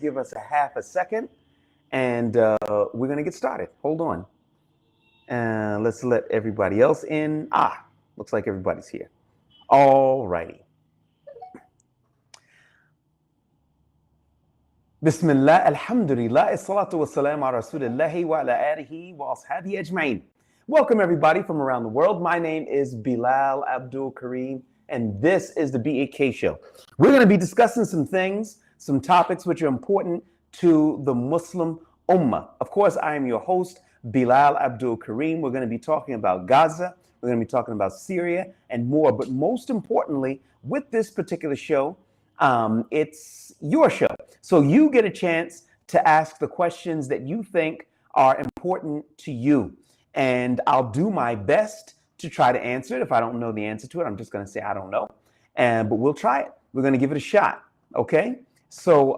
give us a half a second, and we're going to get started. Hold on. Let's let everybody else in. Looks like everybody's here. All righty. Bismillah, alhamdulillah, as-salatu was-salam ala rasulillahi wa ala alihi wa ashabihi ajma'in. Welcome everybody from around the world. My name is Bilal Abdul Kareem, and this is the BAK Show. We're going to be discussing some things, some topics which are important to the Muslim Ummah. Of course, I am your host, Bilal Abdul Kareem. We're going to be talking about Gaza. We're going to be talking about Syria and more. But most importantly, with this particular show, it's your show. So you get a chance to ask the questions that you think are important to you. And I'll do my best to try to answer it. If I don't know the answer to it, I'm just going to say I don't know. But we'll try it. We're going to give it a shot. Okay? So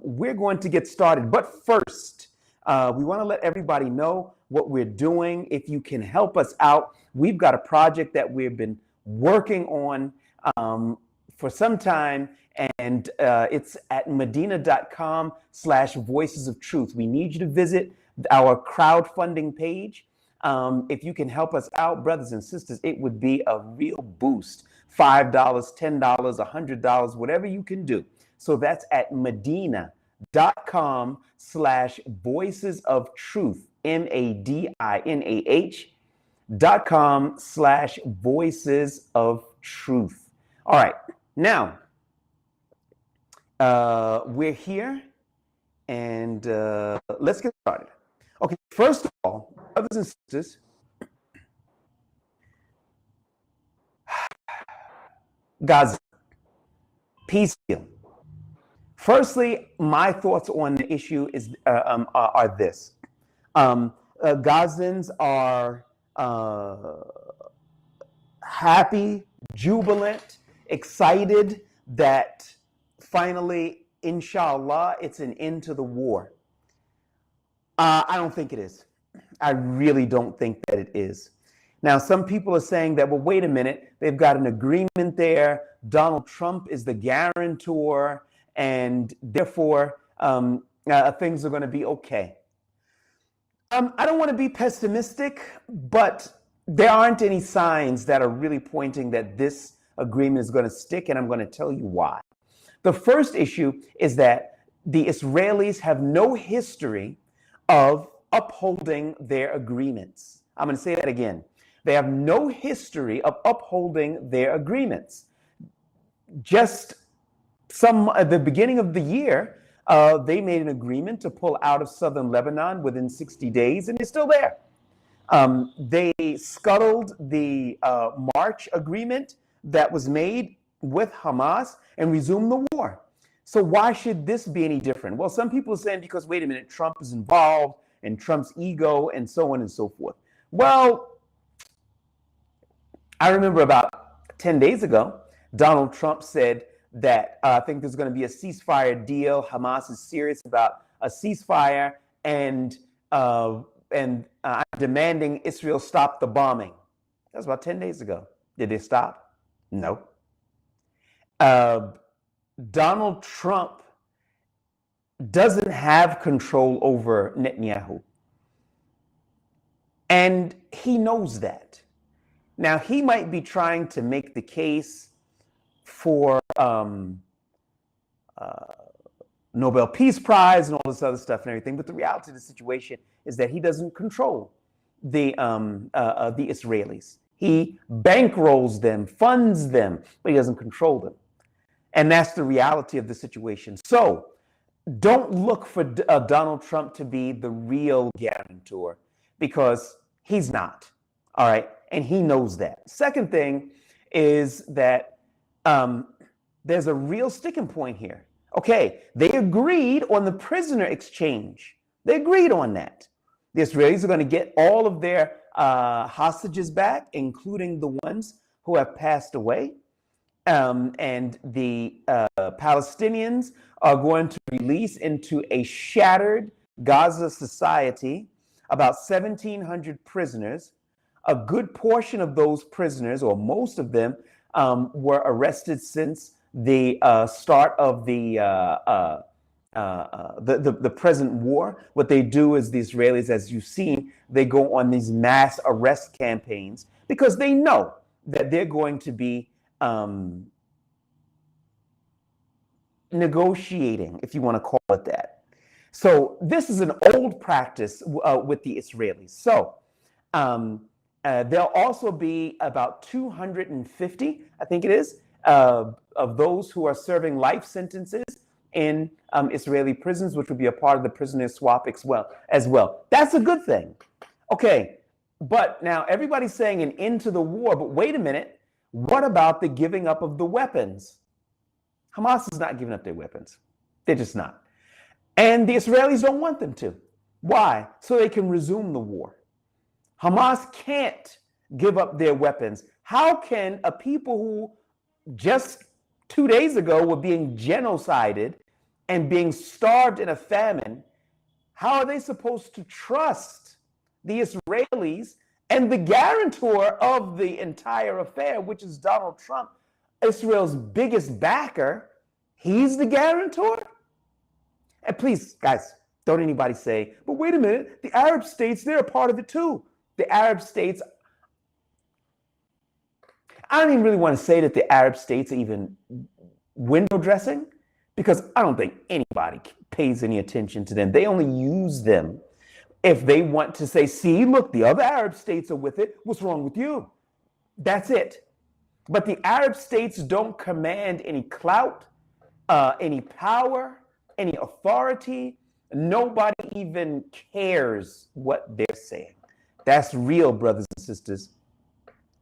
we're going to get started. But first, we want to let everybody know what we're doing. If you can help us out, we've got a project that we've been working on for some time. And it's at medina.com/voices of truth. We need you to visit our crowdfunding page. If you can help us out, brothers and sisters, it would be a real boost. $5, $10, $100, whatever you can do. So that's at medina.com/voices of truth, MADINAH.com/voices of truth. All right. Now, we're here, and let's get started. Okay, first of all, brothers and sisters, Gaza, peace deal. Firstly, my thoughts on the issue are this. Gazans are happy, jubilant, excited that finally, inshallah, it's an end to the war. I don't think it is. I really don't think that it is. Now, some people are saying that, well, wait a minute, they've got an agreement there. Donald Trump is the guarantor, and therefore things are going to be okay. I don't want to be pessimistic, but there aren't any signs that are really pointing that this agreement is going to stick, and I'm going to tell you why. The first issue is that the Israelis have no history of upholding their agreements. I'm going to say that again. They have no history of upholding their agreements. Just at the beginning of the year, they made an agreement to pull out of southern Lebanon within 60 days, and they're still there. They scuttled the March agreement that was made with Hamas and resume the war. So why should this be any different? Well, some people are saying because, wait a minute, Trump is involved and Trump's ego and so on and so forth. Well, I remember about 10 days ago, Donald Trump said that I think there's going to be a ceasefire deal. Hamas is serious about a ceasefire, and I'm demanding Israel stop the bombing. That was about 10 days ago. Did they stop? No. Donald Trump doesn't have control over Netanyahu. And he knows that. Now, he might be trying to make the case for Nobel Peace Prize and all this other stuff and everything, but the reality of the situation is that he doesn't control the Israelis. He bankrolls them, funds them, but he doesn't control them. And that's the reality of the situation. So don't look for Donald Trump to be the real guarantor, because he's not. All right. And he knows that. Second thing is that there's a real sticking point here. Okay. They agreed on the prisoner exchange. They agreed on that. The Israelis are going to get all of their hostages back, including the ones who have passed away. And the Palestinians are going to release into a shattered Gaza society about 1,700 prisoners. A good portion of those prisoners, or most of them, were arrested since the start of the the present war. What they do is the Israelis, as you've seen, they go on these mass arrest campaigns because they know that they're going to be negotiating, if you want to call it that. So this is an old practice with the Israelis. So there'll also be about 250, I think it is, of those who are serving life sentences in Israeli prisons, which would be a part of the prisoner swap as well. That's a good thing. Okay, but now everybody's saying an end to the war, but wait a minute. What about the giving up of the weapons? Hamas is not giving up their weapons. They're just not. And the Israelis don't want them to. Why? So they can resume the war. Hamas can't give up their weapons. How can a people who just 2 days ago were being genocided and being starved in a famine, how are they supposed to trust the Israelis and the guarantor of the entire affair, which is Donald Trump, Israel's biggest backer? He's the guarantor? And please, guys, don't anybody say, but wait a minute, the Arab states, they're a part of it too. The Arab states, I don't even really want to say that the Arab states are even window dressing, because I don't think anybody pays any attention to them. They only use them if they want to say, see, look, the other Arab states are with it. What's wrong with you? That's it. But the Arab states don't command any clout, any power, any authority. Nobody even cares what they're saying. That's real, brothers and sisters.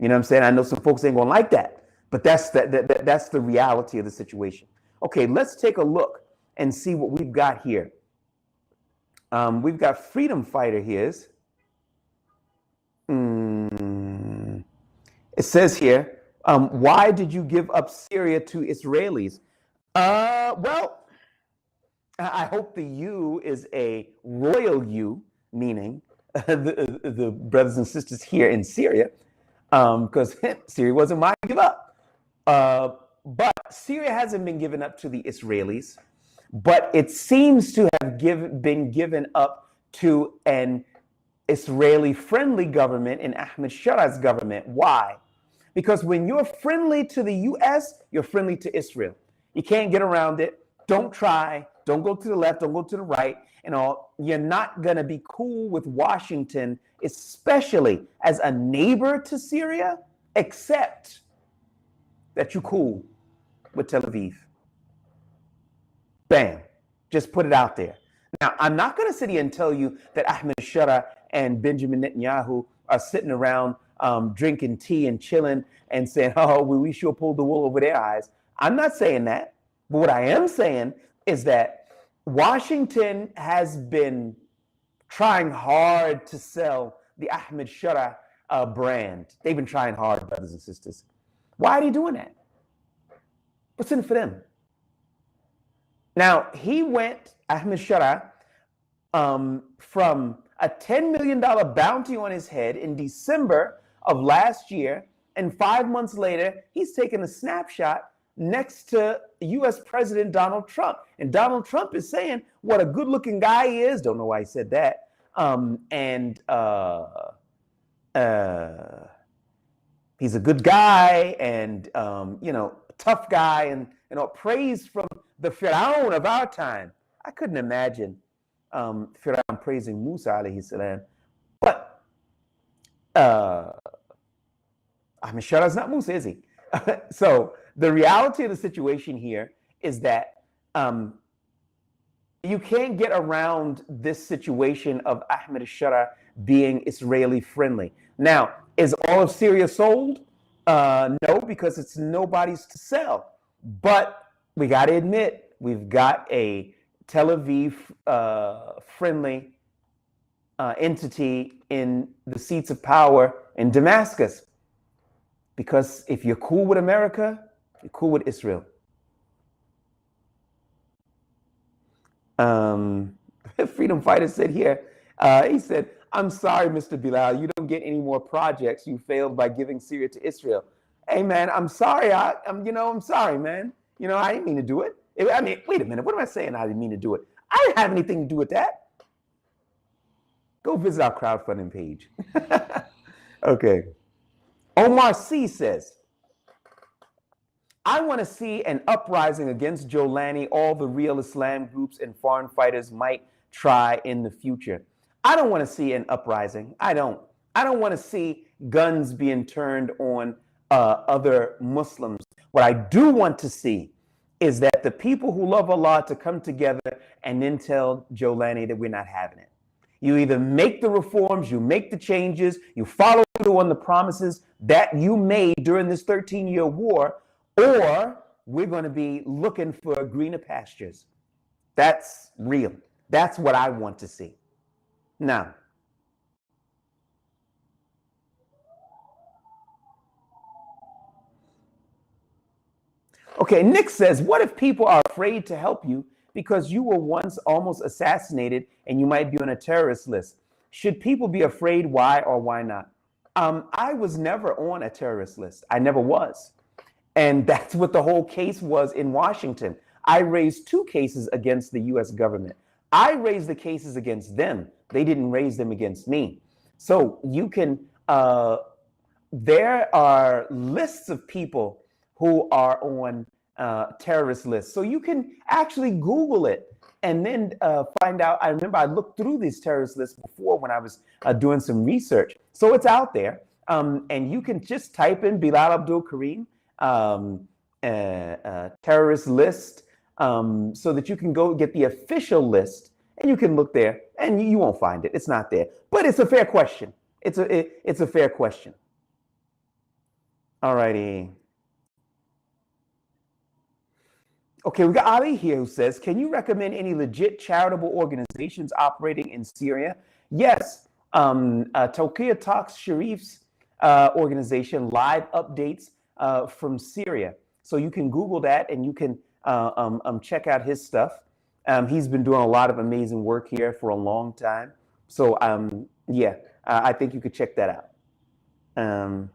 You know what I'm saying? I know some folks ain't gonna like that, but that's the reality of the situation. Okay, let's take a look and see what we've got here. We've got freedom fighter here. It says here, why did you give up Syria to Israelis? Well, I hope the U is a royal U, meaning the brothers and sisters here in Syria, because Syria wasn't mine to give up. But Syria hasn't been given up to the Israelis, but it seems to have been given up to an Israeli-friendly government, in Ahmed Sharah's government. Why? Because when you're friendly to the U.S., you're friendly to Israel. You can't get around it. Don't try. Don't go to the left. Don't go to the right. And all. You're not going to be cool with Washington, especially as a neighbor to Syria, except that you're cool with Tel Aviv. Bam. Just put it out there. Now, I'm not going to sit here and tell you that Ahmed Sharah and Benjamin Netanyahu are sitting around drinking tea and chilling and saying, oh, we sure pulled the wool over their eyes. I'm not saying that. But what I am saying is that Washington has been trying hard to sell the Ahmed Sharah brand. They've been trying hard, brothers and sisters. Why are they doing that? What's in it for them? Now, he went, Ahmed Sharah, from a $10 million bounty on his head in December of last year, and 5 months later, he's taken a snapshot next to U.S. President Donald Trump. And Donald Trump is saying what a good-looking guy he is. Don't know why he said that. He's a good guy and, tough guy and, praise from the Pharaoh of our time. I couldn't imagine Pharaoh praising Musa alayhi salam. But Ahmed Sharah's not Musa, is he? So the reality of the situation here is that you can't get around this situation of Ahmed Sharah being Israeli friendly. Now, is all of Syria sold? No, because it's nobody's to sell. But we got to admit, we've got a Tel Aviv friendly entity in the seats of power in Damascus. Because if you're cool with America, you're cool with Israel. Freedom Fighter said here, he said, I'm sorry, Mr. Bilal, you don't get any more projects. You failed by giving Syria to Israel. Hey, man, I'm sorry. I'm sorry, man. I didn't mean to do it. I mean, wait a minute. What am I saying? I didn't mean to do it. I didn't have anything to do with that. Go visit our crowdfunding page. Okay. Omar C says, I want to see an uprising against Jolani all the real Islam groups and foreign fighters might try in the future. I don't want to see an uprising. I don't. I don't want to see guns being turned on other Muslims. What I do want to see is that the people who love Allah to come together and then tell Jolani that we're not having it. You either make the reforms, you make the changes, you follow through on the promises that you made during this 13-year war, or we're going to be looking for greener pastures. That's real. That's what I want to see. Now, okay, Nick says, what if people are afraid to help you because you were once almost assassinated and you might be on a terrorist list? Should people be afraid? Why or why not? I was never on a terrorist list. I never was. And that's what the whole case was in Washington. I raised 2 cases against the US government. I raised the cases against them. They didn't raise them against me. So you can, there are lists of people who are on terrorist lists. So you can actually Google it and then find out. I remember I looked through these terrorist lists before when I was doing some research. So it's out there. And you can just type in Bilal Abdul Karim terrorist list so that you can go get the official list and you can look there and you won't find it. It's not there. But it's a fair question. It's a fair question. All righty. Okay, we got Ali here who says, can you recommend any legit charitable organizations operating in Syria? Yes, Tawqiyah Talks Sharif's organization live updates from Syria. So you can Google that and you can check out his stuff. He's been doing a lot of amazing work here for a long time. So yeah, I think you could check that out.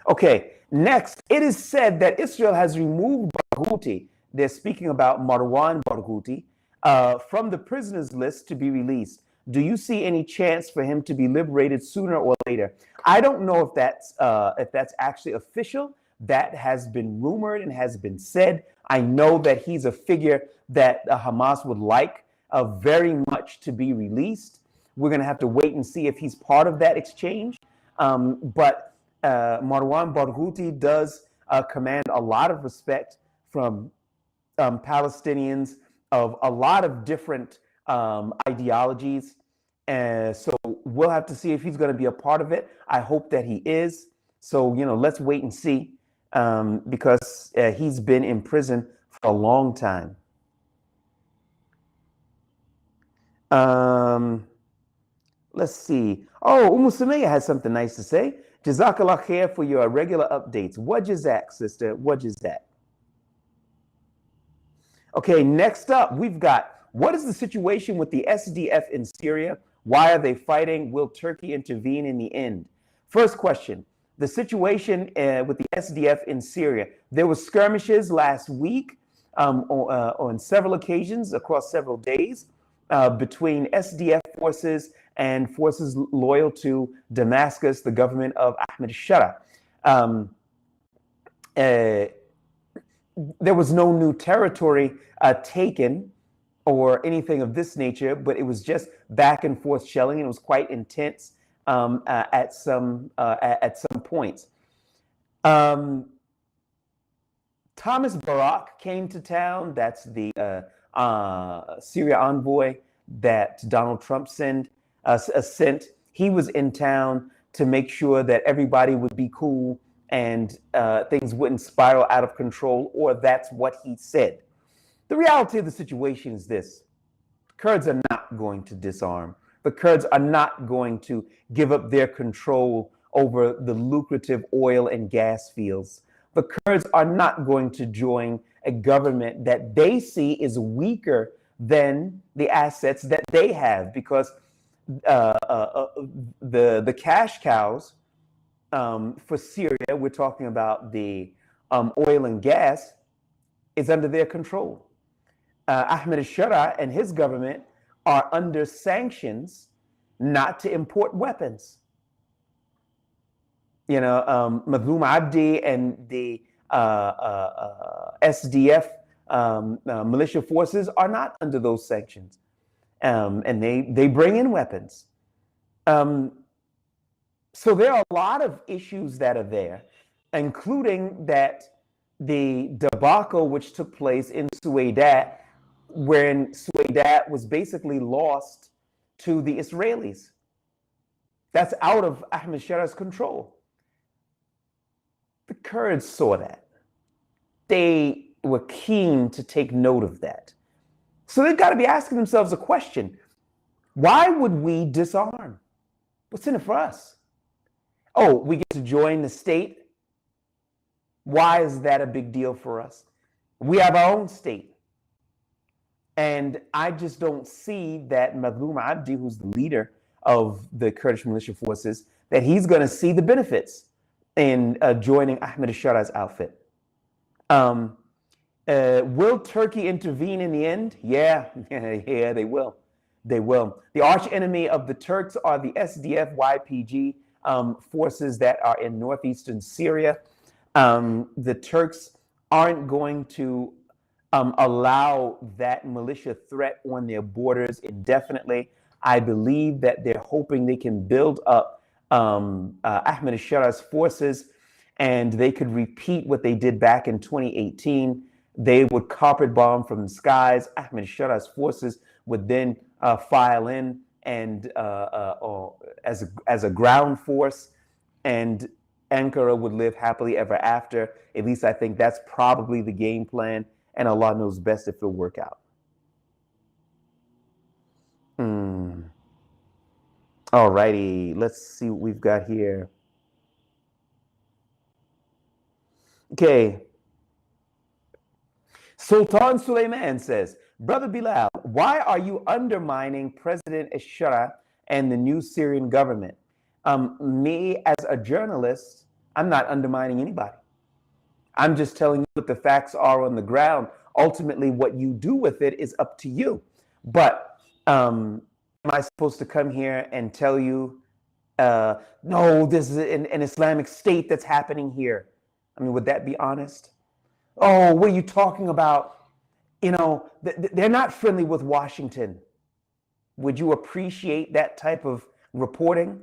Okay, next, it is said that Israel has removed Barghouti. They're speaking about Marwan Barghouti from the prisoners list to be released. Do you see any chance for him to be liberated sooner or later? I don't know if that's actually official. That has been rumored and has been said. I know that he's a figure that Hamas would like very much to be released. We're going to have to wait and see if he's part of that exchange. But Marwan Barghouti does command a lot of respect from Palestinians of a lot of different ideologies. So we'll have to see if he's going to be a part of it. I hope that he is. So, let's wait and see because he's been in prison for a long time. Let's see. Oh, Sumayya has something nice to say. Jazakallah khair for your regular updates. What jazak, sister? What jazak? Okay, next up, we've got, what is the situation with the SDF in Syria? Why are they fighting? Will Turkey intervene in the end? First question, the situation with the SDF in Syria. There were skirmishes last week on several occasions across several days between SDF forces and forces loyal to Damascus, the government of Ahmed Shara. There was no new territory taken or anything of this nature, but it was just back and forth shelling, and it was quite intense at some points. Thomas Barak came to town. That's the Syria envoy that Donald Trump sent. He was in town to make sure that everybody would be cool and things wouldn't spiral out of control, or that's what he said. The reality of the situation is this. Kurds are not going to disarm. The Kurds are not going to give up their control over the lucrative oil and gas fields. The Kurds are not going to join a government that they see is weaker than the assets that they have, because the cash cows for Syria, we're talking about the oil and gas, is under their control. Ahmed al-Shara and his government are under sanctions not to import weapons. Madloom Abdi and the SDF militia forces are not under those sanctions, and they bring in weapons. So there are a lot of issues that are there, including that the debacle which took place in Suwaydat, when Suwaydat was basically lost to the Israelis. That's out of Ahmed Shara's control. The Kurds saw that. They were keen to take note of that. So they've got to be asking themselves a question. Why would we disarm? What's in it for us? Oh, we get to join the state. Why is that a big deal for us? We have our own state. And I just don't see that Madloom Abdi, who's the leader of the Kurdish militia forces, that he's going to see the benefits in joining Ahmed al-Shara's outfit. Will Turkey intervene in the end? Yeah, they will. They will. The arch enemy of the Turks are the SDF-YPG forces that are in northeastern Syria. The Turks aren't going to allow that militia threat on their borders indefinitely. I believe that they're hoping they can build up Ahmed al-Shara's forces, and they could repeat what they did back in 2018. They would carpet bomb from the skies. Ahmed al-Shara's forces would then file in and as a ground force, and Ankara would live happily ever after. At least I think that's probably the game plan, and Allah knows best if it'll work out. All righty, let's see what we've got here. Okay. Sultan Suleiman says, Brother Bilal, why are you undermining President al-Shara and the new Syrian government? Me, as a journalist, I'm not undermining anybody. I'm just telling you what the facts are on the ground. Ultimately, what you do with it is up to you. But am I supposed to come here and tell you, no, this is an Islamic state that's happening here? I mean, would that be honest? Oh, what are you talking about? You know, they're not friendly with Washington. Would you appreciate that type of reporting?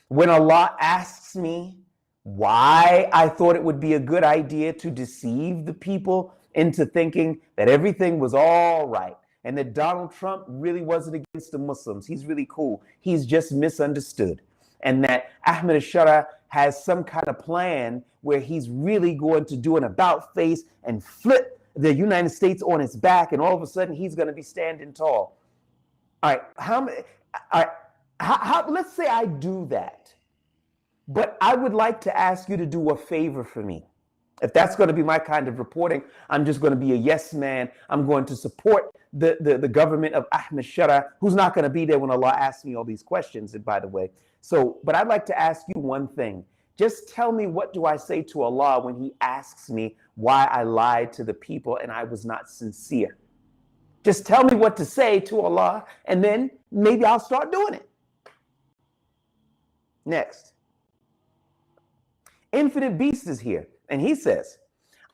When Allah asks me why I thought it would be a good idea to deceive the people into thinking that everything was all right and that Donald Trump really wasn't against the Muslims. He's really cool. He's just misunderstood. And that Ahmed al-Shara has some kind of plan where he's really going to do an about face and flip the United States on its back, and all of a sudden he's going to be standing tall. All right, let's say I do that, but I would like to ask you to do a favor for me. If that's going to be my kind of reporting, I'm just going to be a yes man. I'm going to support the government of Ahmed al-Shara, who's not going to be there when Allah asks me all these questions, and by the way. So, but I'd like to ask you one thing. Just tell me, what do I say to Allah when he asks me why I lied to the people and I was not sincere? Just tell me what to say to Allah, and then maybe I'll start doing it. Next. Infinite Beast is here, and he says,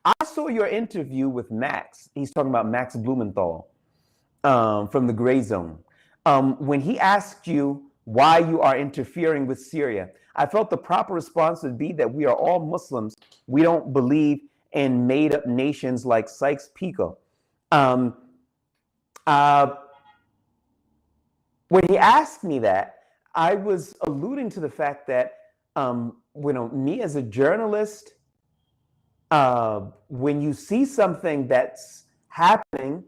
I saw your interview with Max. He's talking about Max Blumenthal from the Gray Zone. When he asked you why you are interfering with Syria, I felt the proper response would be that we are all Muslims. We don't believe in made-up nations like Sykes-Picot. When he asked me that, I was alluding to the fact that me as a journalist, when you see something that's happening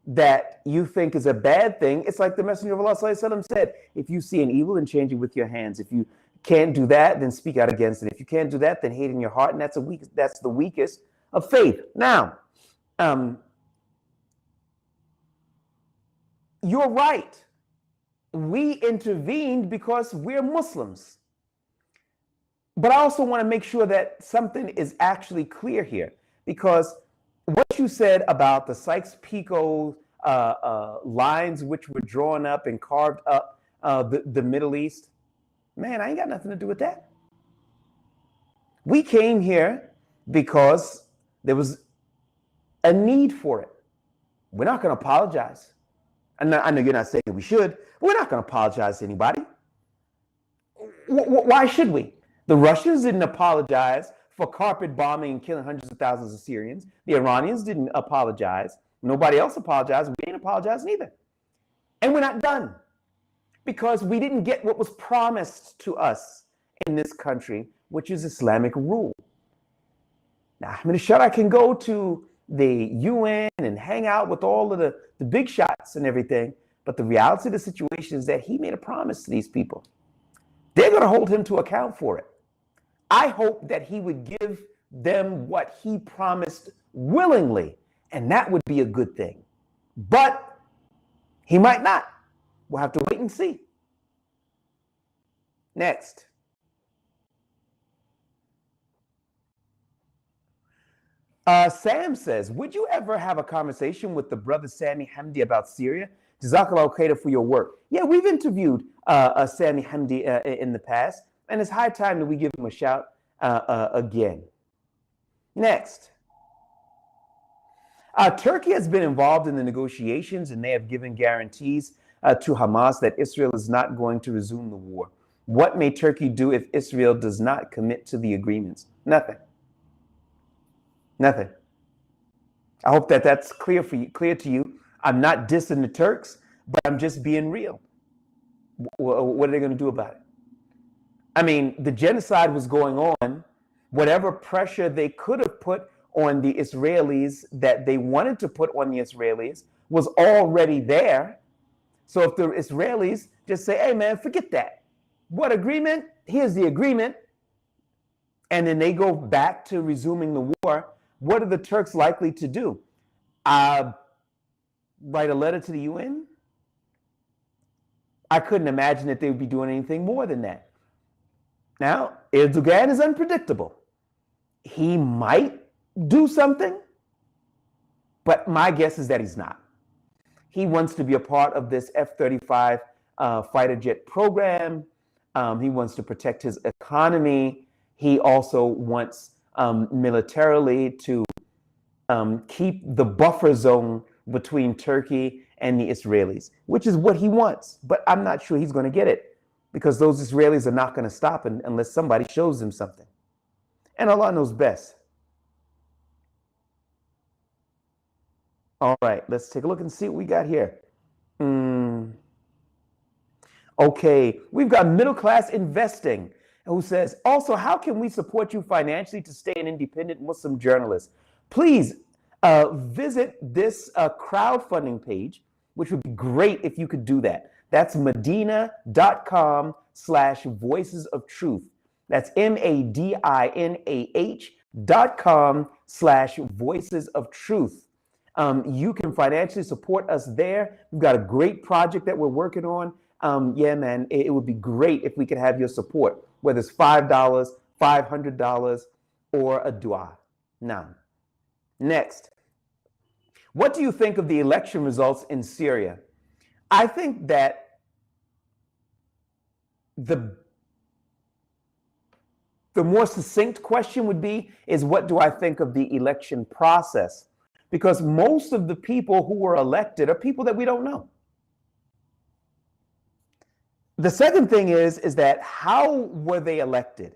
that you think is a bad thing, it's like the Messenger of Allah ﷺ said, if you see an evil, then change it with your hands. If you can't do that, then speak out against it. If you can't do that, then hate in your heart, and that's the weakest of faith. Now, you're right. We intervened because we're Muslims. But I also want to make sure that something is actually clear here, because what you said about the Sykes-Picot lines which were drawn up and carved up the Middle East, man, I ain't got nothing to do with that. We came here because there was a need for it. We're not going to apologize. I know you're not saying we should, but we're not going to apologize to anybody. Why should we? The Russians didn't apologize for carpet bombing and killing hundreds of thousands of Syrians. The Iranians didn't apologize. Nobody else apologized. We ain't apologizing either. And we're not done because we didn't get what was promised to us in this country, which is Islamic rule. Now, Ahmed Shara can go to the UN and hang out with all of the big shots and everything, but the reality of the situation is that he made a promise to these people. They're going to hold him to account for it. I hope that he would give them what he promised willingly, and that would be a good thing. But he might not. We'll have to wait and see. Next. Sam says, would you ever have a conversation with the brother Sami Hamdi about Syria? Jazakallah khair for your work. Yeah, we've interviewed Sami Hamdi in the past, and it's high time that we give him a shout again. Next. Turkey has been involved in the negotiations, and they have given guarantees to Hamas that Israel is not going to resume the war. What may Turkey do if Israel does not commit to the agreements? Nothing. Nothing. I hope that that's clear to you. I'm not dissing the Turks, but I'm just being real. What are they going to do about it? I mean, the genocide was going on. Whatever pressure they could have put on the Israelis that they wanted to put on the Israelis was already there. So if the Israelis just say, hey, man, forget that. What agreement? Here's the agreement. And then they go back to resuming the war. What are the Turks likely to do? Write a letter to the UN? I couldn't imagine that they would be doing anything more than that. Now, Erdogan is unpredictable. He might do something, but my guess is that he's not. He wants to be a part of this F-35 fighter jet program. He wants to protect his economy. He also wants militarily to keep the buffer zone between Turkey and the Israelis, which is what he wants. But I'm not sure he's going to get it because those Israelis are not going to stop unless somebody shows them something. And Allah knows best. All right, let's take a look and see what we got here. Okay, we've got Middle Class Investing, who says, also, how can we support you financially to stay an independent Muslim journalist? Please visit this crowdfunding page, which would be great if you could do that. That's Madinah.com/voices of truth. That's MADINAH.com/voices of truth. You can financially support us there. We've got a great project that we're working on. Yeah, man, it would be great if we could have your support, whether it's $5, $500, or a dua. Now, next, what do you think of the election results in Syria? I think that the more succinct question would be, is what do I think of the election process? Because most of the people who were elected are people that we don't know. The second thing is that how were they elected?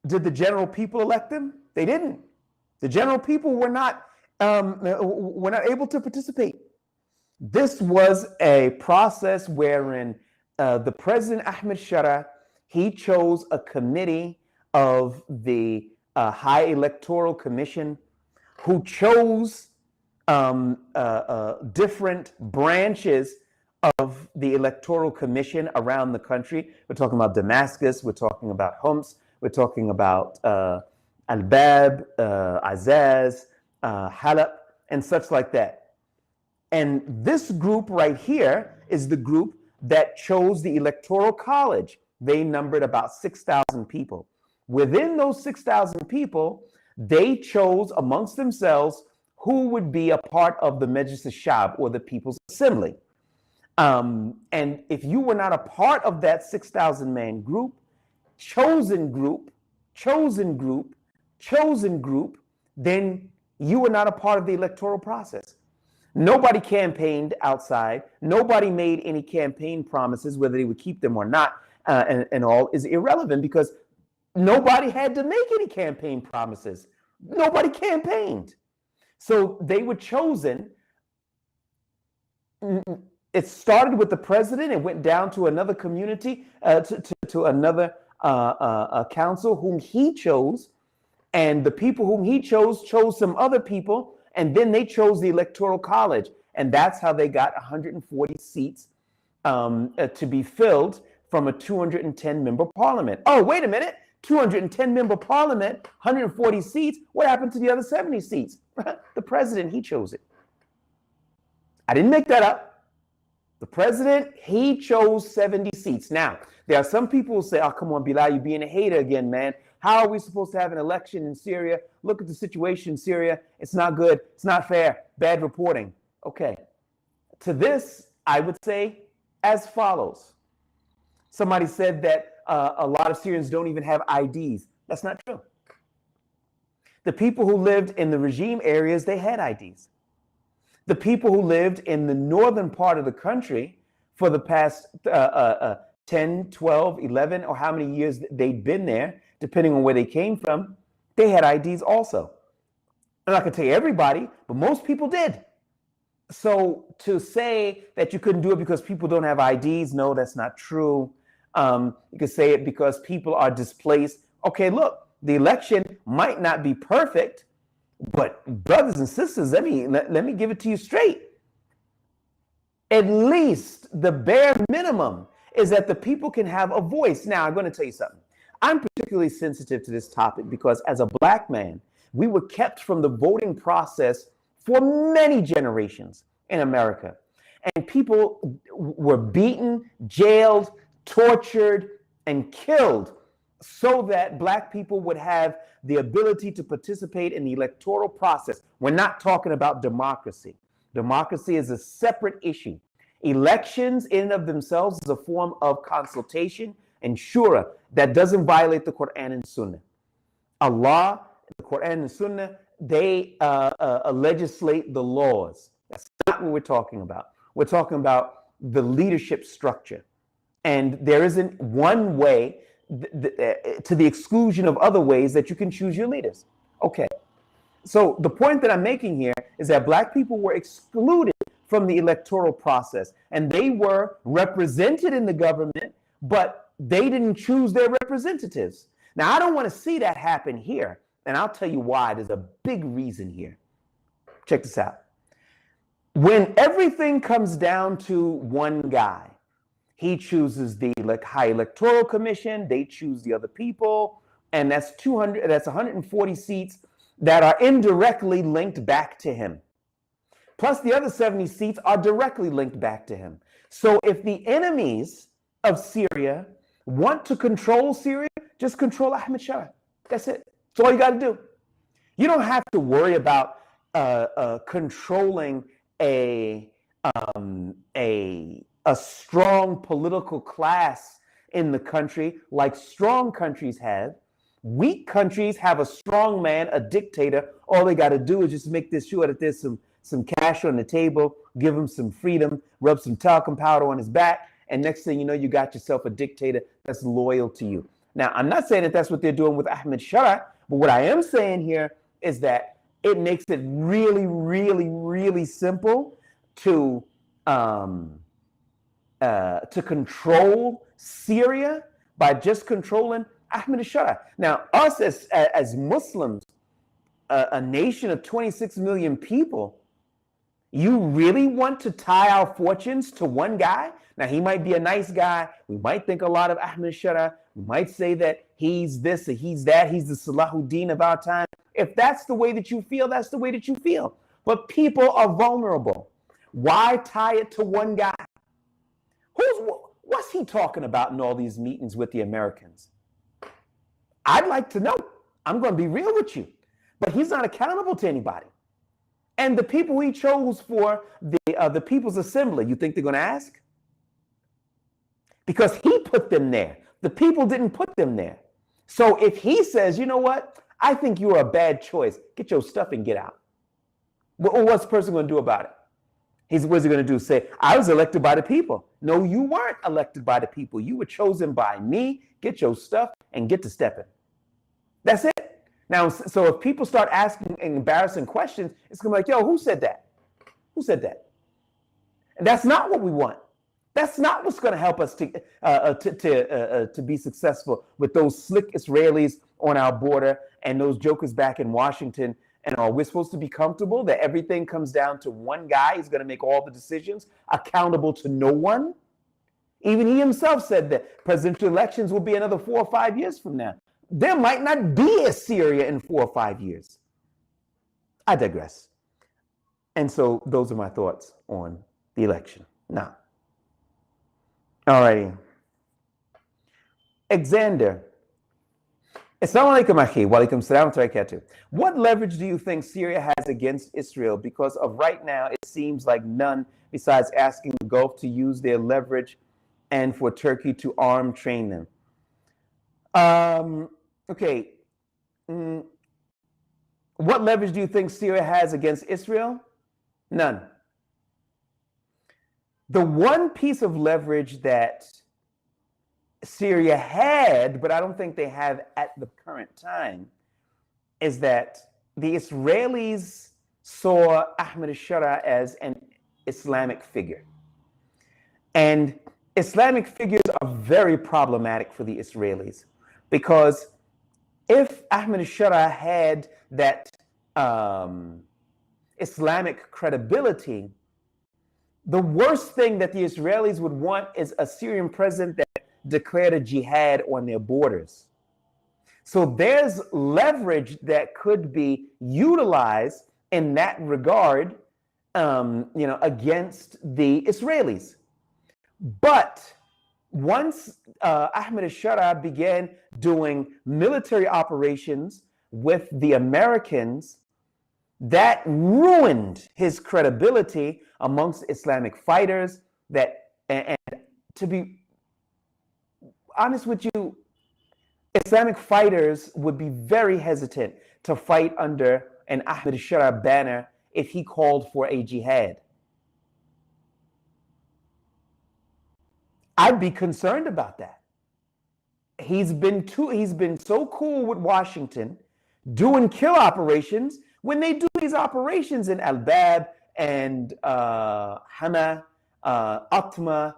Did the general people elect them? They didn't. The general people were not able to participate. This was a process wherein the President Ahmed Shara, he chose a committee of the High Electoral Commission who chose different branches of the Electoral Commission around the country. We're talking about Damascus, we're talking about Homs, we're talking about Al-Bab, Azaz, Halab, and such like that. And this group right here is the group that chose the Electoral College. They numbered about 6,000 people. Within those 6,000 people, They chose amongst themselves who would be a part of the Majlis al-Shab, or the People's Assembly. And if you were not a part of that 6,000 man group, chosen group, chosen group, chosen group, then you were not a part of the electoral process. Nobody campaigned outside. Nobody made any campaign promises. Whether they would keep them or not, and all is irrelevant, because nobody had to make any campaign promises. Nobody campaigned. So they were chosen. It started with the president. It went down to another community, to another council whom he chose. And the people whom he chose some other people. And then they chose the Electoral College. And that's how they got 140 seats to be filled from a 210-member parliament. Oh, wait a minute. 210-member parliament, 140 seats. What happened to the other 70 seats? The president, he chose it. I didn't make that up. The president, he chose 70 seats. Now, there are some people who say, oh, come on, Bilal, you're being a hater again, man. How are we supposed to have an election in Syria? Look at the situation in Syria. It's not good. It's not fair. Bad reporting. Okay. To this, I would say as follows. Somebody said that a lot of Syrians don't even have IDs. That's not true. The people who lived in the regime areas, they had IDs. The people who lived in the northern part of the country for the past 10, 12, 11, or how many years they'd been there, depending on where they came from, they had IDs also. I'm not going to tell you everybody, but most people did. So to say that you couldn't do it because people don't have IDs, no, that's not true. You could say it because people are displaced. Okay, look, the election might not be perfect, but brothers and sisters, let me give it to you straight. At least the bare minimum is that the people can have a voice. Now, I'm going to tell you something. I'm particularly sensitive to this topic because as a black man, we were kept from the voting process for many generations in America. And people were beaten, jailed, tortured, and killed so that black people would have the ability to participate in the electoral process. We're not talking about democracy. Democracy is a separate issue. Elections in and of themselves is a form of consultation and shura that doesn't violate the Quran and Sunnah. Allah, the Quran and Sunnah, they legislate the laws. That's not what we're talking about. We're talking about the leadership structure. And there isn't one way to the exclusion of other ways that you can choose your leaders. Okay. So the point that I'm making here is that black people were excluded from the electoral process, and they were represented in the government, but they didn't choose their representatives. Now, I don't want to see that happen here, and I'll tell you why. There's a big reason here. Check this out. When everything comes down to one guy, he chooses the High Electoral Commission, they choose the other people, and that's 140 seats that are indirectly linked back to him. Plus the other 70 seats are directly linked back to him. So if the enemies of Syria want to control Syria, just control Ahmed Shara. That's it. That's all you got to do. You don't have to worry about controlling a strong political class in the country like strong countries have. Weak countries have a strong man, a dictator. All they got to do is just make this sure that there's some cash on the table, give him some freedom, rub some talcum powder on his back, and next thing you know, you got yourself a dictator that's loyal to you. Now, I'm not saying that that's what they're doing with Ahmed Shara, but what I am saying here is that it makes it really, really, really simple to control Syria by just controlling Ahmed Shara. Now, us as Muslims, a nation of 26 million people, you really want to tie our fortunes to one guy? Now, he might be a nice guy. We might think a lot of Ahmed Shara. We might say that he's this or he's that. He's the Salahuddin of our time. If that's the way that you feel, that's the way that you feel. But people are vulnerable. Why tie it to one guy? What's he talking about in all these meetings with the Americans? I'd like to know. I'm going to be real with you. but he's not accountable to anybody. And the people he chose for the People's Assembly, you think they're going to ask? Because he put them there. The people didn't put them there. So if he says, you know what, I think you're a bad choice, get your stuff and get out. What's the person going to do about it? What's he going to do? Say, I was elected by the people. No, you weren't elected by the people. You were chosen by me. Get your stuff and get to stepping. That's it. Now, so if people start asking embarrassing questions, it's going to be like, yo, who said that? Who said that? And that's not what we want. That's not what's going to help us to be successful with those slick Israelis on our border and those jokers back in Washington. And are we supposed to be comfortable that everything comes down to one guy who's going to make all the decisions, accountable to no one? Even he himself said that presidential elections will be another 4 or 5 years from now. There might not be a Syria in 4 or 5 years. I digress. And so those are my thoughts on the election. Now, all righty. Alexander. Assalamu alaikum, akhi. Wa alaikum salam wa barakatuh. What leverage do you think Syria has against Israel? Because of right now, it seems like none, besides asking the Gulf to use their leverage and for Turkey to arm train them. Okay. What leverage do you think Syria has against Israel? None. The one piece of leverage that Syria had, but I don't think they have at the current time, is that the Israelis saw Ahmed al-Shara as an Islamic figure. And Islamic figures are very problematic for the Israelis, because if Ahmed al-Shara had that Islamic credibility, the worst thing that the Israelis would want is a Syrian president that declared a jihad on their borders. So there's leverage that could be utilized in that regard, against the Israelis. But once Ahmed al-Shara began doing military operations with the Americans, that ruined his credibility amongst Islamic fighters. And to be honest with you, Islamic fighters would be very hesitant to fight under an Ahmed al-Shara banner if he called for a jihad. I'd be concerned about that. He's been so cool with Washington doing kill operations. When they do these operations in Al-Bab and Hama, Atma,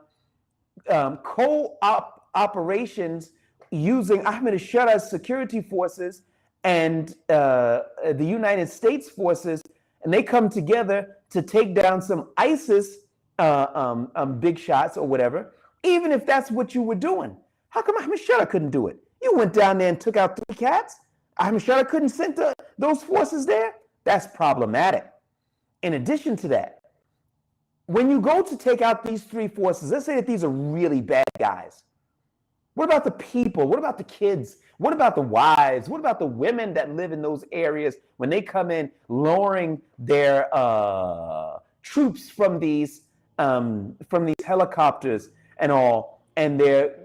co-op operations using Ahmed al-Shara's security forces and the United States forces, and they come together to take down some ISIS big shots or whatever. Even if that's what you were doing, how come Ahmed al-Shara couldn't do it? You went down there and took out 3 cats. Ahmed al-Shara couldn't send those forces there? That's problematic. In addition to that, when you go to take out these 3 forces, let's say that these are really bad guys. What about the people? What about the kids? What about the wives? What about the women that live in those areas when they come in lowering their troops from these helicopters and all, and their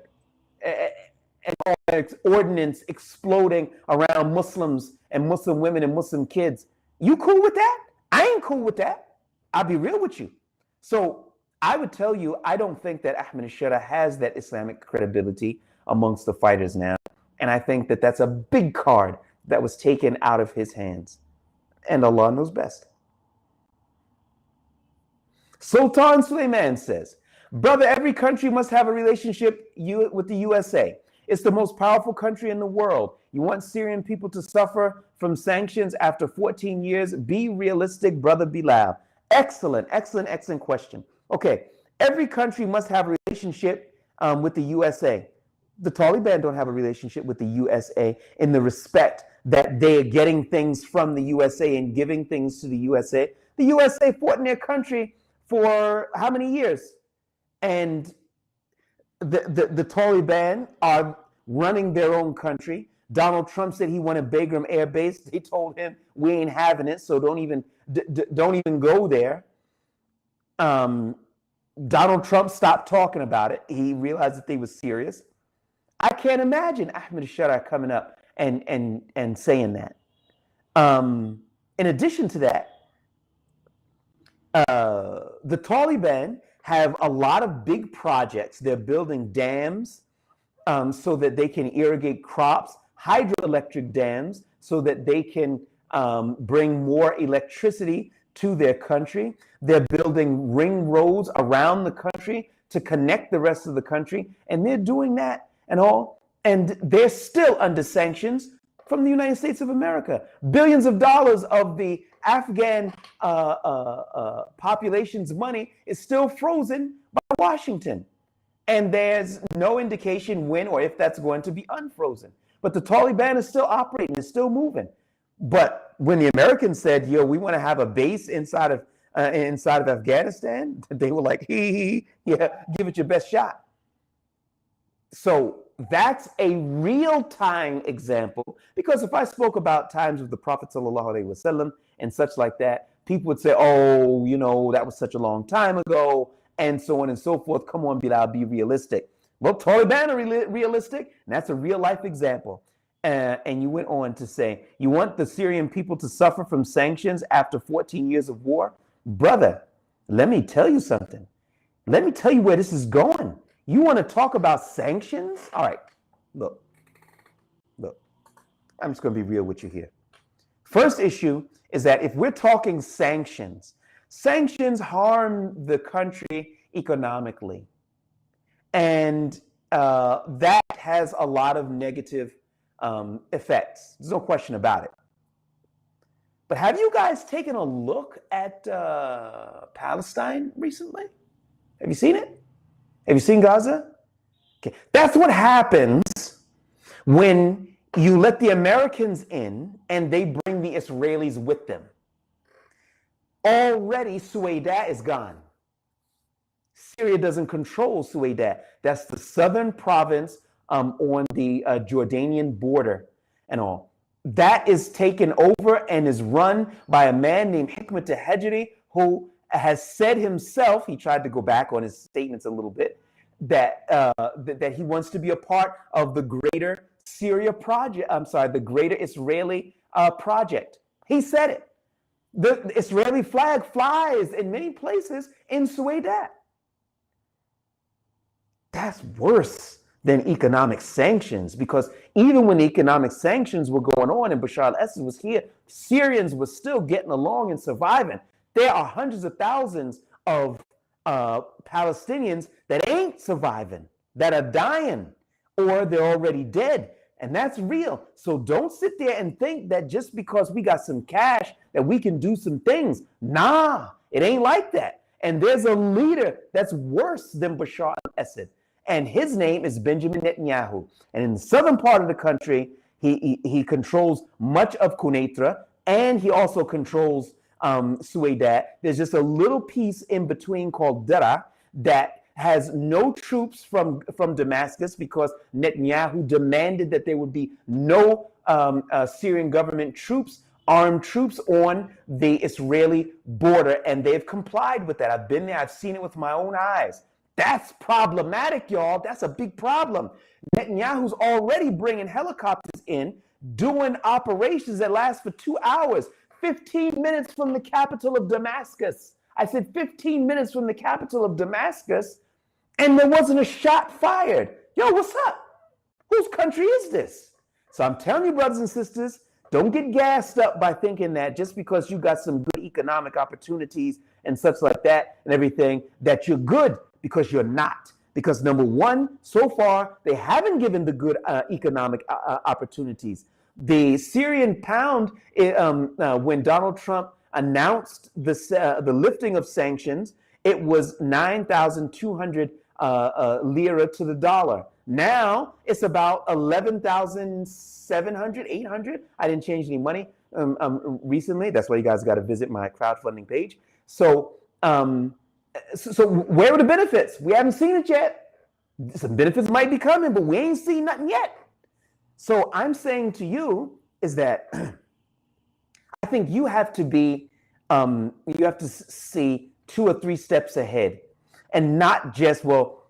ordnance exploding around Muslims and Muslim women and Muslim kids? You cool with that? I ain't cool with that. I'll be real with you. So I would tell you, I don't think that Ahmed al-Shara has that Islamic credibility amongst the fighters now. And I think that that's a big card that was taken out of his hands. And Allah knows best. Sultan Suleiman says, brother, every country must have a relationship with the USA. It's the most powerful country in the world. You want Syrian people to suffer from sanctions after 14 years? Be realistic, brother Bilal. Excellent question. Okay, every country must have a relationship with the USA. The Taliban don't have a relationship with the USA in the respect that they are getting things from the USA and giving things to the USA. The USA fought in their country for how many years? And the Taliban are running their own country. Donald Trump said he wanted Bagram Air Base. They told him we ain't having it, so don't even go there. Donald Trump stopped talking about it. He realized that they were serious. I can't imagine Ahmed Sharaa coming up and saying that. In addition to that, the Taliban have a lot of big projects. They're building dams so that they can irrigate crops, hydroelectric dams so that they can bring more electricity to their country. They're building ring roads around the country to connect the rest of the country, and they're doing that and all. And they're still under sanctions from the United States of America. Billions of dollars of the Afghan population's money is still frozen by Washington. And there's no indication when or if that's going to be unfrozen. But the Taliban is still operating, it's still moving. But when the Americans said, yo, we want to have a base inside of Afghanistan, they were like, yeah, give it your best shot. So that's a real-time example, because if I spoke about times of the Prophet ﷺ and such like that, people would say, oh, that was such a long time ago, and so on and so forth. Come on, Bilal, be realistic. Well, Taliban are realistic, and that's a real-life example. And you went on to say, you want the Syrian people to suffer from sanctions after 14 years of war? Brother, let me tell you something. Let me tell you where this is going. You want to talk about sanctions? All right, look. I'm just going to be real with you here. First issue is that if we're talking sanctions harm the country economically. And that has a lot of negative effects. There's no question about it. But have you guys taken a look at Palestine recently? Have you seen it? Have you seen Gaza? Okay. That's what happens when you let the Americans in and they bring the Israelis with them. Already, Suwayda is gone. Syria doesn't control Suwayda. That's the southern province on the Jordanian border and all. That is taken over and is run by a man named Hikmet al-Hajri, who has said himself, he tried to go back on his statements a little bit, that he wants to be a part of the greater Syria project, the greater Israeli project. He said it. The Israeli flag flies in many places in Suwayda. That's worse than economic sanctions, because even when the economic sanctions were going on and Bashar al-Assad was here, Syrians were still getting along and surviving. There are hundreds of thousands of Palestinians that ain't surviving, that are dying, or they're already dead. And that's real. So don't sit there and think that just because we got some cash that we can do some things. Nah, it ain't like that. And there's a leader that's worse than Bashar al-Assad. And his name is Benjamin Netanyahu. And in the southern part of the country, he controls much of Quneitra, and he also controls Suwayda. There's just a little piece in between called Dara that has no troops from Damascus, because Netanyahu demanded that there would be no Syrian government troops, armed troops on the Israeli border, and they've complied with that. I've been there. I've seen it with my own eyes. That's problematic, y'all. That's a big problem. Netanyahu's already bringing helicopters in, doing operations that last for 2 hours, 15 minutes from the capital of Damascus. I said 15 minutes from the capital of Damascus, and there wasn't a shot fired. Yo, what's up? Whose country is this? So I'm telling you, brothers and sisters, don't get gassed up by thinking that just because you got some good economic opportunities and such like that and everything, that you're good, because you're not. Because number one, so far, they haven't given the good economic opportunities. The Syrian pound, when Donald Trump announced the lifting of sanctions, it was 9,200 lira to the dollar. Now it's about 11,700, 800. I didn't change any money recently. That's why you guys got to visit my crowdfunding page. So where are the benefits? We haven't seen it yet. Some benefits might be coming, but we ain't seen nothing yet. So I'm saying to you is that I think you have to be, you have to see 2 or 3 steps ahead and not just, well,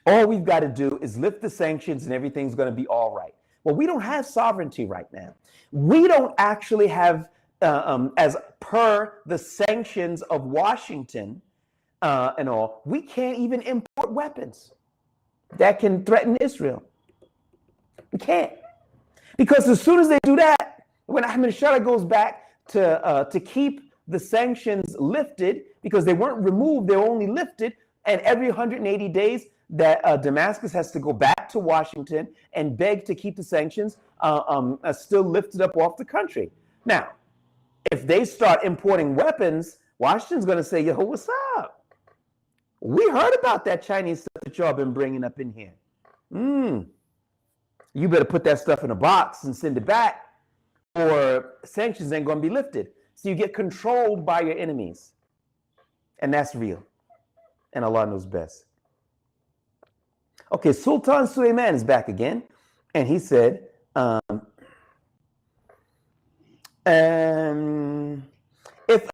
all we've got to do is lift the sanctions and everything's going to be all right. Well, we don't have sovereignty right now. We don't actually have, as per the sanctions of Washington and all, we can't even import weapons that can threaten Israel. We can't. Because as soon as they do that, when Ahmadinejad goes back to keep the sanctions lifted, because they weren't removed, they're only lifted, and every 180 days that Damascus has to go back to Washington and beg to keep the sanctions still lifted up off the country. Now, if they start importing weapons, Washington's going to say, yo, what's up? We heard about that Chinese stuff that y'all been bringing up in here. You better put that stuff in a box and send it back, or sanctions ain't going to be lifted. So you get controlled by your enemies. And that's real. And Allah knows best. Okay, Sultan Suleiman is back again. And he said, if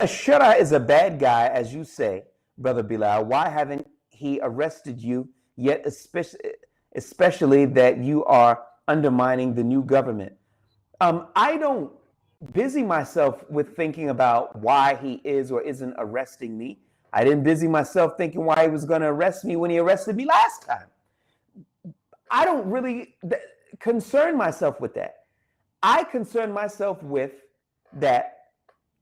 Ashura is a bad guy, as you say, Brother Bilal, why haven't he arrested you yet, especially that you are undermining the new government? I don't busy myself with thinking about why he is or isn't arresting me. I didn't busy myself thinking why he was going to arrest me when he arrested me last time. I don't really concern myself with that. I concern myself with that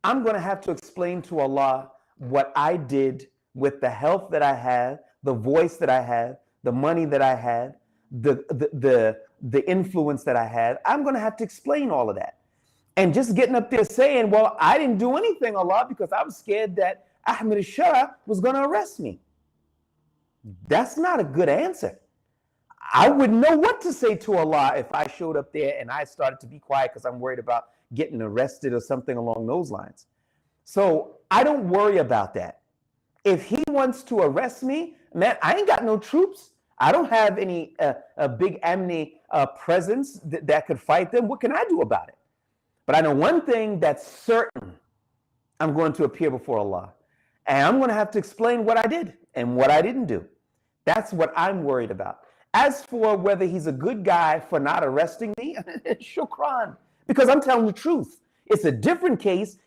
I'm going to have to explain to Allah what I did with the health that I have, the voice that I have, the money that I have, the influence that I have. I'm going to have to explain all of that. And just getting up there saying, well, I didn't do anything, Allah, because I was scared that Ahmadinejad was going to arrest me. That's not a good answer. I wouldn't know what to say to Allah if I showed up there and I started to be quiet because I'm worried about getting arrested or something along those lines. So I don't worry about that. If he wants to arrest me, man, I ain't got no troops. I don't have any a big Amni presence that could fight them. What can I do about it? But I know one thing that's certain. I'm going to appear before Allah. And I'm going to have to explain what I did and what I didn't do. That's what I'm worried about. As for whether he's a good guy for not arresting me, shukran, because I'm telling the truth. It's a different case.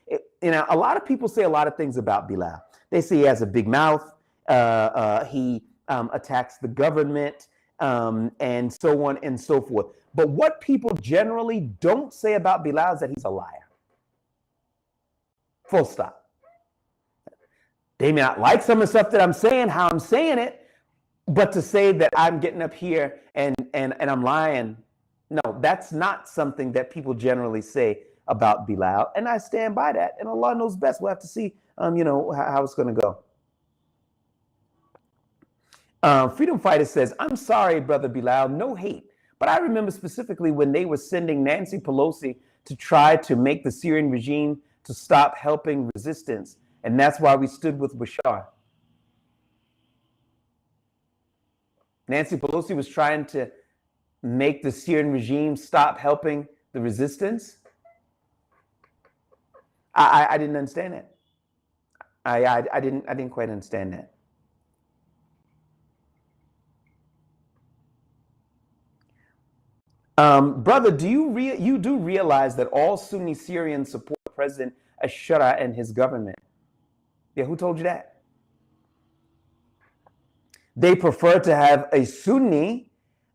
A lot of people say a lot of things about Bilal. They say he has a big mouth. He attacks the government, and so on and so forth. But what people generally don't say about Bilal is that he's a liar. Full stop. They may not like some of the stuff that I'm saying, how I'm saying it, but to say that I'm getting up here and I'm lying, no, that's not something that people generally say about Bilal. And I stand by that. And Allah knows best. We'll have to see, how it's going to go. Freedom Fighter says, I'm sorry, Brother Bilal, no hate. But I remember specifically when they were sending Nancy Pelosi to try to make the Syrian regime to stop helping resistance. And that's why we stood with Bashar. Nancy Pelosi was trying to make the Syrian regime stop helping the resistance. I didn't understand that. I didn't quite understand that. Brother, do you do realize that all Sunni Syrians support President Ashura and his government? Yeah, who told you that? They prefer to have a Sunni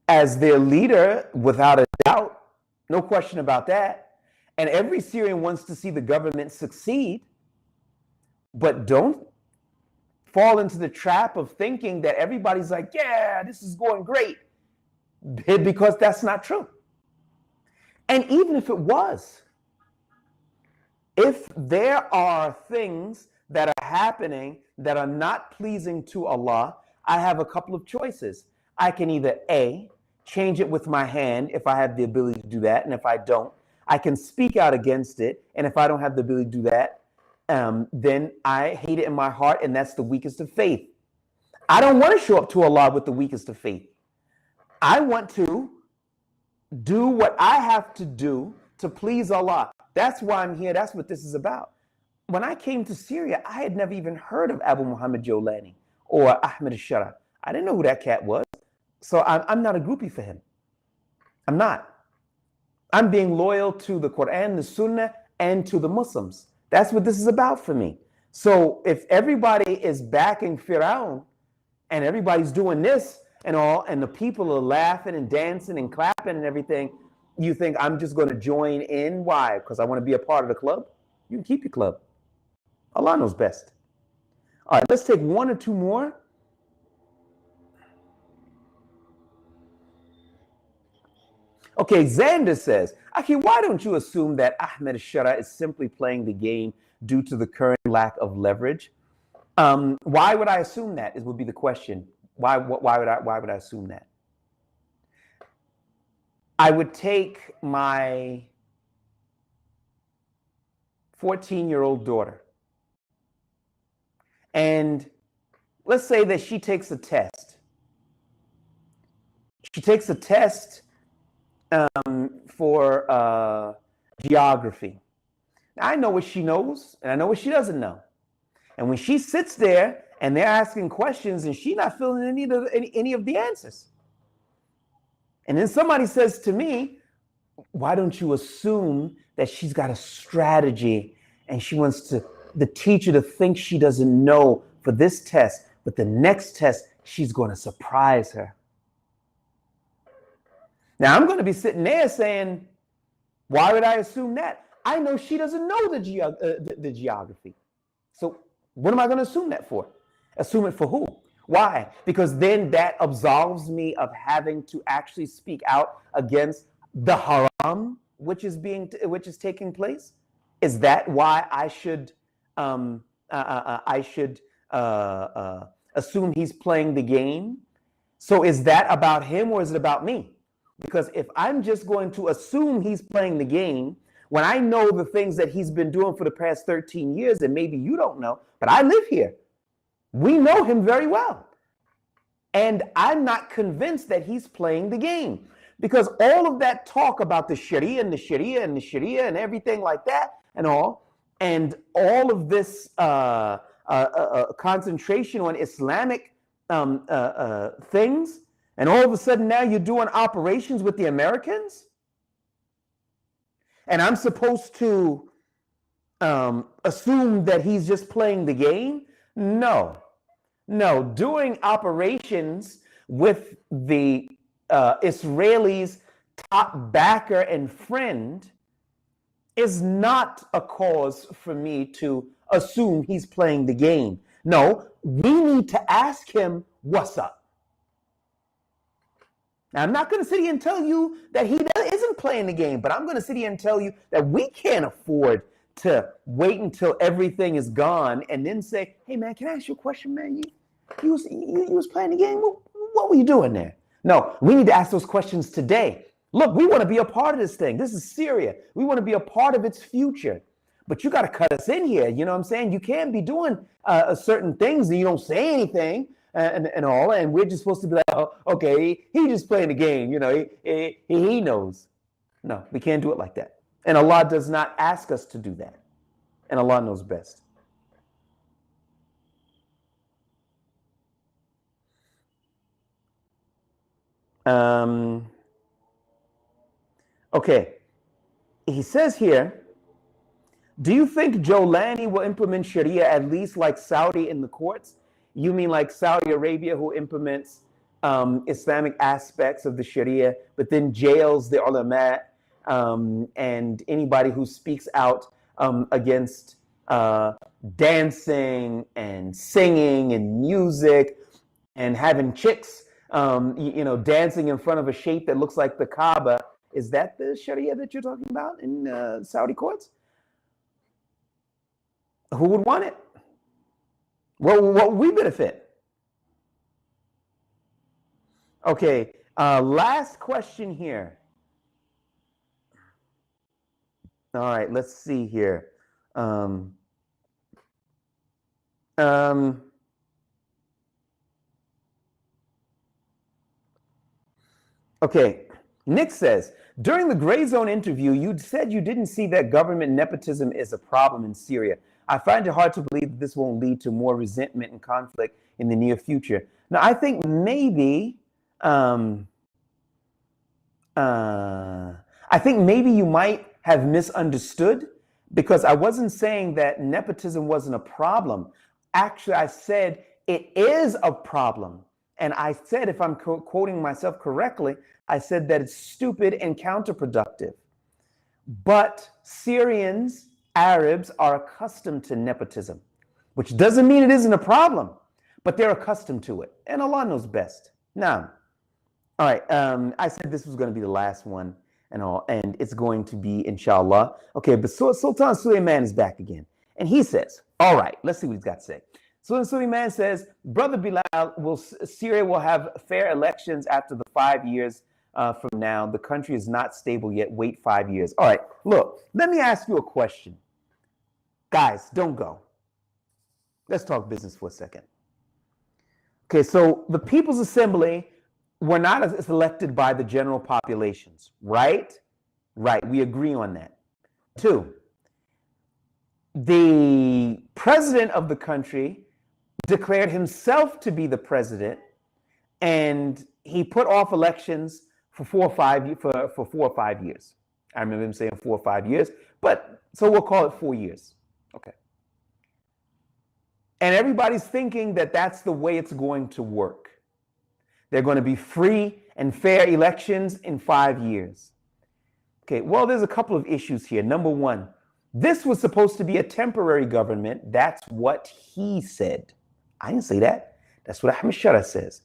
as their leader, without a doubt. No question about that. And every Syrian wants to see the government succeed. But don't fall into the trap of thinking that everybody's like, yeah, this is going great. Because that's not true. And even if it was, if there are things that are happening that are not pleasing to Allah, I have a couple of choices. I can either A, change it with my hand if I have the ability to do that, and if I don't, I can speak out against it, and if I don't have the ability to do that, then I hate it in my heart, and that's the weakest of faith. I don't want to show up to Allah with the weakest of faith. I want to do what I have to do to please Allah. That's why I'm here. That's what this is about. When I came to Syria, I had never even heard of Abu Muhammad Jolani or Ahmed al-Shara. I didn't know who that cat was. So I'm not a groupie for him. I'm not. I'm being loyal to the Quran, the Sunnah, and to the Muslims. That's what this is about for me. So if everybody is backing Fir'aun and everybody's doing this and all, and the people are laughing and dancing and clapping and everything, you think I'm just going to join in? Why? Because I want to be a part of the club? You can keep your club. Allah knows best. All right, let's take one or two more. Okay, Xander says, Aki, why don't you assume that Ahmed Shara is simply playing the game due to the current lack of leverage? Why would I assume that? Would be the question. Why would I assume that? I would take my 14-year-old daughter, and let's say that she takes a test. She takes a test for geography. Now, I know what she knows, and I know what she doesn't know. And when she sits there and they're asking questions and she's not feeling any of the answers, and then somebody says to me, why don't you assume that she's got a strategy and she wants the teacher to think she doesn't know for this test, but the next test she's going to surprise her? Now I'm going to be sitting there saying, why would I assume that? I know she doesn't know the geography. So what am I going to assume that for? Assume it for who? Why? Because then that absolves me of having to actually speak out against the haram which is taking place. Is that why I should assume he's playing the game? So is that about him or is it about me? Because if I'm just going to assume he's playing the game when I know the things that he's been doing for the past 13 years, and maybe you don't know, but I live here. We know him very well. And I'm not convinced that he's playing the game. Because all of that talk about the Sharia and the Sharia and the Sharia and everything like that and all of this concentration on Islamic things, and all of a sudden now you're doing operations with the Americans? And I'm supposed to assume that he's just playing the game? No. Doing operations with the Israelis' top backer and friend is not a cause for me to assume he's playing the game. No, we need to ask him what's up. Now, I'm not going to sit here and tell you that he isn't playing the game, but I'm going to sit here and tell you that we can't afford to wait until everything is gone and then say, hey, man, can I ask you a question, man? You was playing the game? What were you doing there? No, we need to ask those questions today. Look, we want to be a part of this thing. This is Syria. We want to be a part of its future. But you got to cut us in here. You know what I'm saying? You can't be doing certain things and you don't say anything. And all, and we're just supposed to be like, oh, okay, he just playing the game, you know, he knows. No, we can't do it like that. And Allah does not ask us to do that. And Allah knows best. Okay, he says here, do you think Jolani will implement Sharia at least like Saudi in the courts? You mean like Saudi Arabia, who implements Islamic aspects of the Sharia, but then jails the ulama and anybody who speaks out against dancing and singing and music and having chicks, dancing in front of a shape that looks like the Kaaba? Is that the Sharia that you're talking about in Saudi courts? Who would want it? What would we benefit? Okay, last question here. All right, let's see here. Okay, Nick says, during the Gray Zone interview, you said you didn't see that government nepotism is a problem in Syria. I find it hard to believe that this won't lead to more resentment and conflict in the near future. Now, I think maybe, I think maybe you might have misunderstood, because I wasn't saying that nepotism wasn't a problem. Actually, I said it is a problem. And I said, if I'm quoting myself correctly, I said that it's stupid and counterproductive. But Syrians, Arabs are accustomed to nepotism, which doesn't mean it isn't a problem, but they're accustomed to it. And Allah knows best. Now, all right, I said this was going to be the last one and all, and it's going to be, inshallah. Okay, but Sultan Suleiman is back again. And he says, all right, let's see what he's got to say. Sultan Suleiman says, Brother Bilal, Syria will have fair elections after the 5 years from now. The country is not stable yet. Wait 5 years. All right, look, let me ask you a question. Guys, don't go. Let's talk business for a second. Okay, so the People's Assembly were not elected by the general populations, right? Right, we agree on that. 2, the president of the country declared himself to be the president, and he put off elections for 4 or 5 years. I remember him saying 4 or 5 years, but so we'll call it 4 years. Okay. And everybody's thinking that that's the way it's going to work. They're going to be free and fair elections in 5 years. Okay, well, there's a couple of issues here. Number one, this was supposed to be a temporary government. That's what he said. I didn't say that. That's what Ahmed Shara says.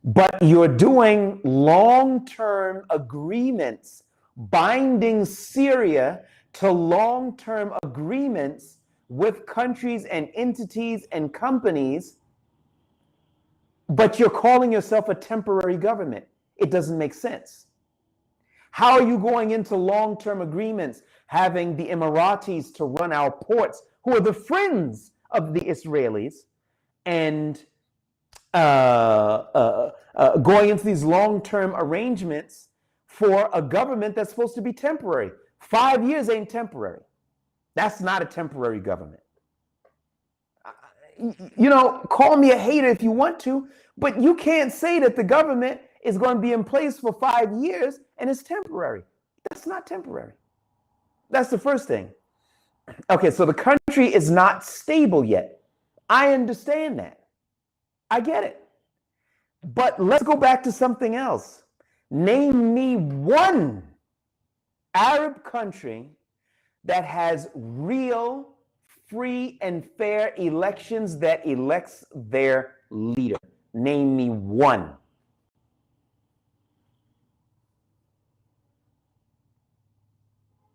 But you're doing long-term agreements, binding Syria to long-term agreements with countries and entities and companies, but you're calling yourself a temporary government. It doesn't make sense. How are you going into long-term agreements, having the Emiratis to run our ports, who are the friends of the Israelis, and going into these long-term arrangements for a government that's supposed to be temporary? 5 years ain't temporary. That's not a temporary government. You know, call me a hater if you want to, but you can't say that the government is going to be in place for 5 years and it's temporary. That's not temporary. That's the first thing. Okay, so the country is not stable yet. I understand that. I get it. But let's go back to something else. Name me one Arab country that has real, free, and fair elections that elects their leader. Name me one.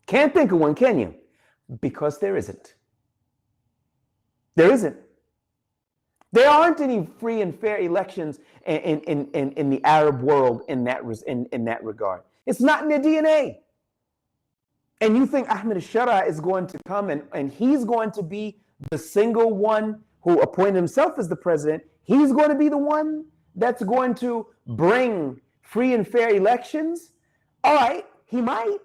Can't think of one, can you? Because there isn't. There isn't. There aren't any free and fair elections in the Arab world in that regard. It's not in their DNA. And you think Ahmed Shara is going to come and he's going to be the single one who appointed himself as the president? He's going to be the one that's going to bring free and fair elections? All right, he might.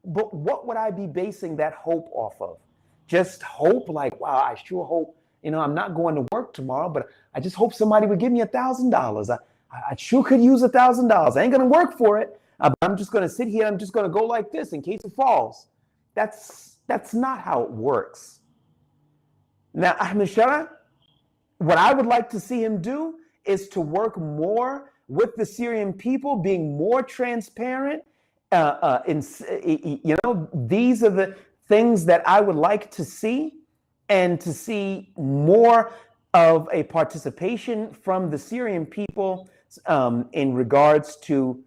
But what would I be basing that hope off of? Just hope, like, wow, I sure hope, I'm not going to work tomorrow, but I just hope somebody would give me $1,000. I sure could use $1,000. I ain't going to work for it. I'm just going to sit here. I'm just going to go like this in case it falls. That's not how it works. Now, Ahmed Shara, what I would like to see him do is to work more with the Syrian people, being more transparent. These are the things that I would like to see, and to see more of a participation from the Syrian people in regards to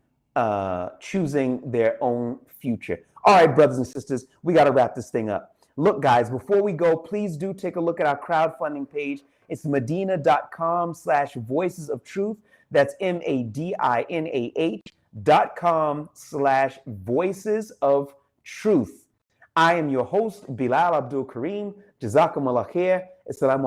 choosing their own future. All right, brothers and sisters, we got to wrap this thing up. Look, guys, before we go, please do take a look at our crowdfunding page. It's Madina.com/Voices of Truth. That's MADINAH.com/Voices of Truth. I am your host, Bilal Abdul Kareem. Jazakumullah khair. Assalamu